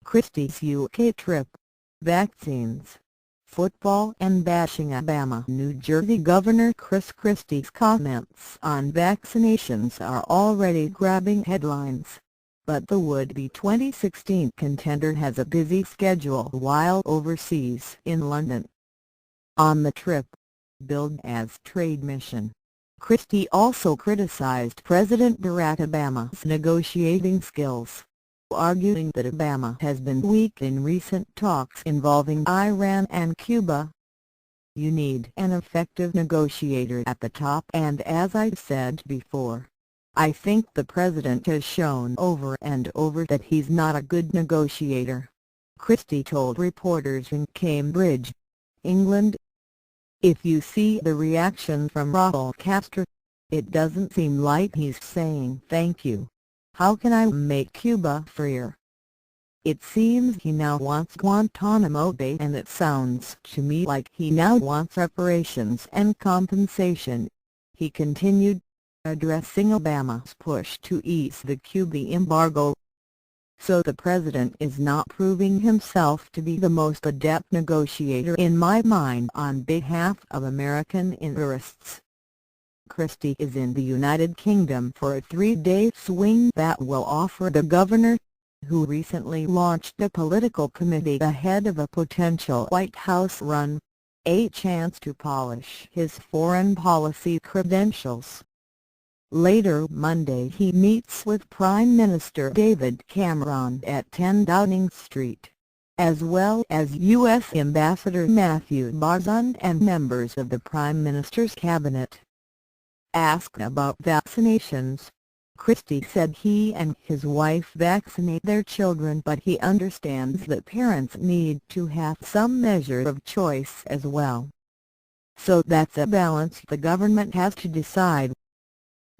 Christie's UK trip, vaccines, football and bashing Obama. New Jersey Governor Chris Christie's comments on vaccinations are already grabbing headlines, but the would-be 2016 contender has a busy schedule while overseas in London. On the trip, billed as trade mission, Christie also criticized President Barack Obama's negotiating skills, arguing that Obama has been weak in recent talks involving Iran and Cuba. "You need an effective negotiator at the top, and as I've said before, I think the president has shown over and over that he's not a good negotiator," Christie told reporters in Cambridge, England. "If you see the reaction from Raul Castro, it doesn't seem like he's saying thank you. How can I make Cuba freer? It seems he now wants Guantanamo Bay, and it sounds to me like he now wants reparations and compensation," he continued, addressing Obama's push to ease the Cuban embargo. "So the president is not proving himself to be the most adept negotiator in my mind on behalf of American interests." Christie is in the United Kingdom for a 3-day swing that will offer the governor, who recently launched a political committee ahead of a potential White House run, a chance to polish his foreign policy credentials. Later Monday he meets with Prime Minister David Cameron at 10 Downing Street, as well as U.S. Ambassador Matthew Barzun and members of the Prime Minister's cabinet. Asked about vaccinations, Christie said he and his wife vaccinate their children, but he understands that parents need to have some measure of choice as well. "So that's a balance the government has to decide."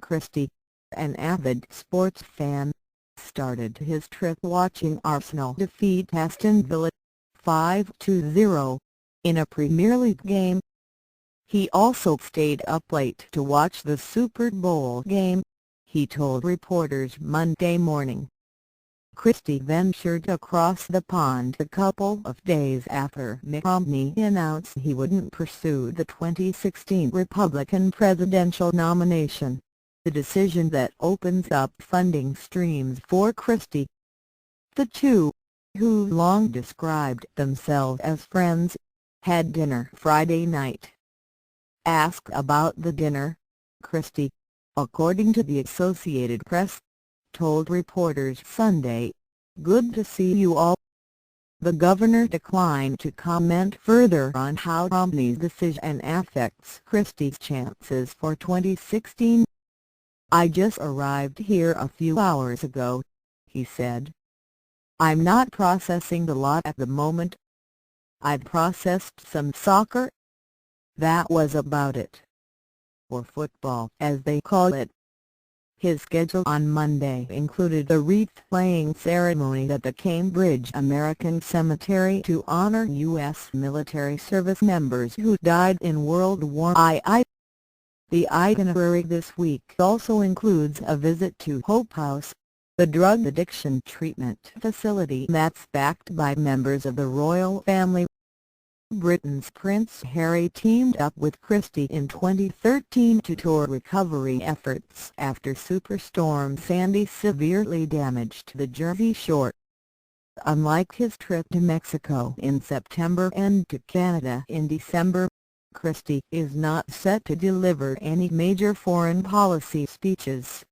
Christie, an avid sports fan, started his trip watching Arsenal defeat Aston Villa 5-0 in a Premier League game. He also stayed up late to watch the Super Bowl game, he told reporters Monday morning. Christie ventured across the pond a couple of days after Mitt Romney announced he wouldn't pursue the 2016 Republican presidential nomination, the decision that opens up funding streams for Christie. The two, who long described themselves as friends, had dinner Friday night. Asked about the dinner, Christie, according to the Associated Press, told reporters Sunday, "Good to see you all." The governor declined to comment further on how Romney's decision affects Christie's chances for 2016. "I just arrived here a few hours ago," he said. "I'm not processing a lot at the moment. I've processed some soccer. That was about it. Or football, as they call it." His schedule on Monday included a wreath-laying ceremony at the Cambridge American Cemetery to honor U.S. military service members who died in World War II. The itinerary this week also includes a visit to Hope House, the drug addiction treatment facility that's backed by members of the royal family. Britain's Prince Harry teamed up with Christie in 2013 to tour recovery efforts after Superstorm Sandy severely damaged the Jersey Shore. Unlike his trip to Mexico in September and to Canada in December, Christie is not set to deliver any major foreign policy speeches.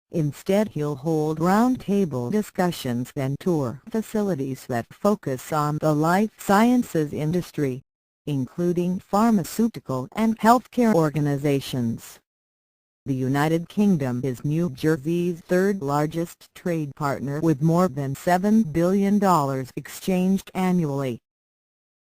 Instead, he'll hold roundtable discussions and tour facilities that focus on the life sciences industry, including pharmaceutical and healthcare organizations. The United Kingdom is New Jersey's third-largest trade partner, with more than $7 billion exchanged annually.